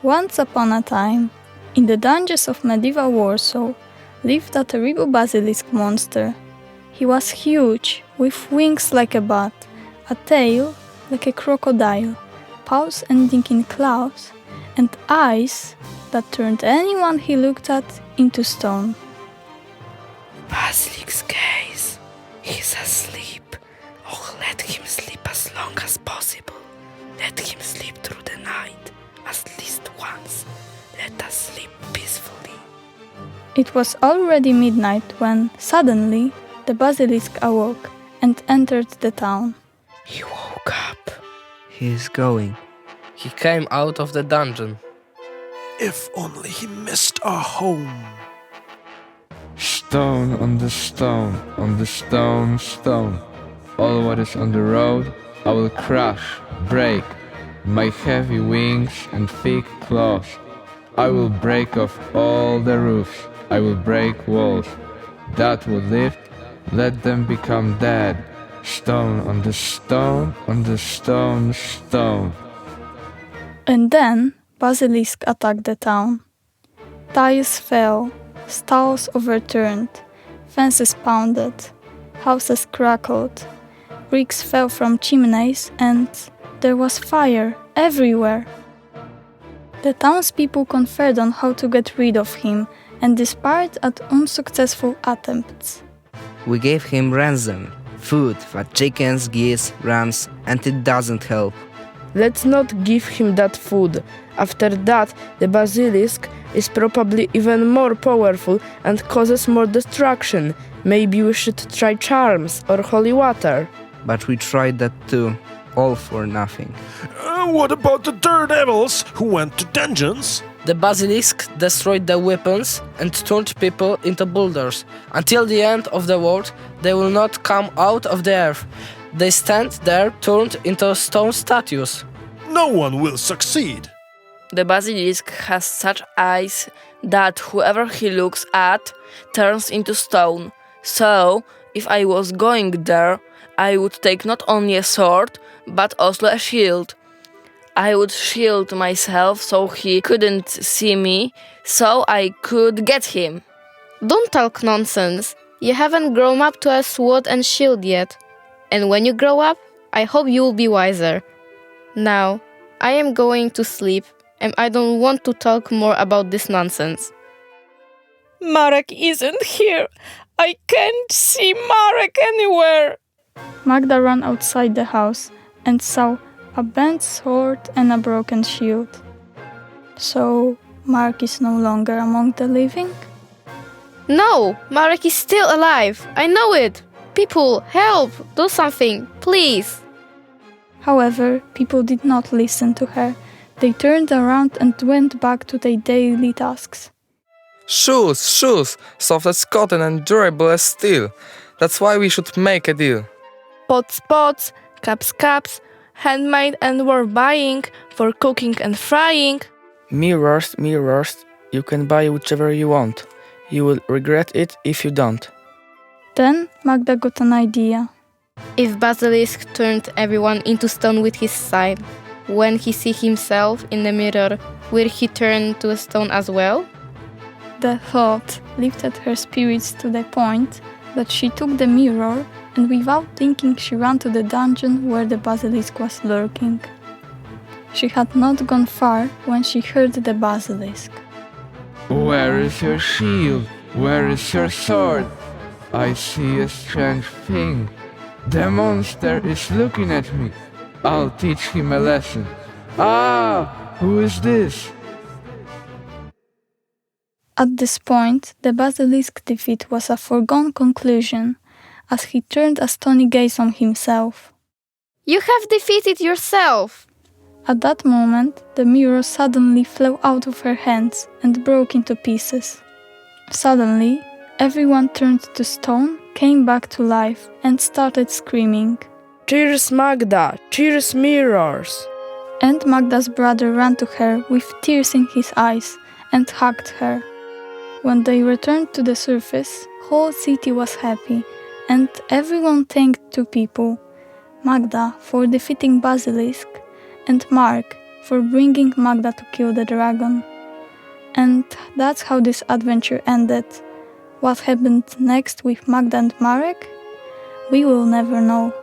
Once upon a time, in the dungeons of medieval Warsaw, lived a terrible basilisk monster. He was huge, with wings like a bat, a tail like a crocodile, paws ending in claws, and eyes that turned anyone he looked at into stone. Basilisk's gaze. He's asleep. Oh, let him sleep as long as possible. Let him sleep through the night, at least once. Let us sleep peacefully. It was already midnight when, suddenly, the basilisk awoke and entered the town. He woke up. He is going. He came out of the dungeon. If only he missed our home. Stone on the stone, on the stone, stone. All what is on the road, I will crush, break. My heavy wings and thick claws. I will break off all the roofs. I will break walls. That will live, let them become dead. Stone on the stone, on the stone, stone. And then Basilisk attacked the town. Tiles fell, stalls overturned, fences pounded, houses crackled, bricks fell from chimneys, and there was fire everywhere. The townspeople conferred on how to get rid of him and despaired at unsuccessful attempts. We gave him ransom, food for chickens, geese, rams, and it doesn't help. Let's not give him that food. After that, the basilisk is probably even more powerful and causes more destruction. Maybe we should try charms or holy water. But we tried that too, all for nothing. What about the daredevils who went to dungeons? The basilisk destroyed the weapons and turned people into boulders. Until the end of the world, they will not come out of the earth. They stand there turned into stone statues. No one will succeed. The basilisk has such eyes that whoever he looks at turns into stone. So, if I was going there, I would take not only a sword, but also a shield. I would shield myself so he couldn't see me, so I could get him. Don't talk nonsense. You haven't grown up to a sword and shield yet. And when you grow up, I hope you will be wiser. Now, I am going to sleep, and I don't want to talk more about this nonsense. Marek isn't here. I can't see Marek anywhere. Magda ran outside the house and saw a bent sword and a broken shield. So, Marek is no longer among the living? No, Marek is still alive. I know it. People, help! Do something, please! However, people did not listen to her. They turned around and went back to their daily tasks. Shoes, soft as cotton and durable as steel. That's why we should make a deal. Pots, cups, handmade and worth buying for cooking and frying. Mirrors, you can buy whichever you want. You will regret it if you don't. Then Magda got an idea. If Basilisk turned everyone into stone with his sign, when he see himself in the mirror, will he turn to a stone as well? The thought lifted her spirits to the point that she took the mirror and without thinking she ran to the dungeon where the basilisk was lurking. She had not gone far when she heard the basilisk. Where is your shield? Where is your sword? I see a strange thing. The monster is looking at me. I'll teach him a lesson. Ah, who is this? At this point, the basilisk defeat was a foregone conclusion, as he turned a stony gaze on himself. You have defeated yourself! At that moment, the mirror suddenly flew out of her hands and broke into pieces. Suddenly, everyone turned to stone, came back to life, and started screaming. Cheers, Magda! Cheers, mirrors! And Magda's brother ran to her with tears in his eyes and hugged her. When they returned to the surface, whole city was happy, and everyone thanked two people, Magda for defeating Basilisk, and Mark for bringing Magda to kill the dragon. And that's how this adventure ended. What happened next with Magda and Marek? We will never know.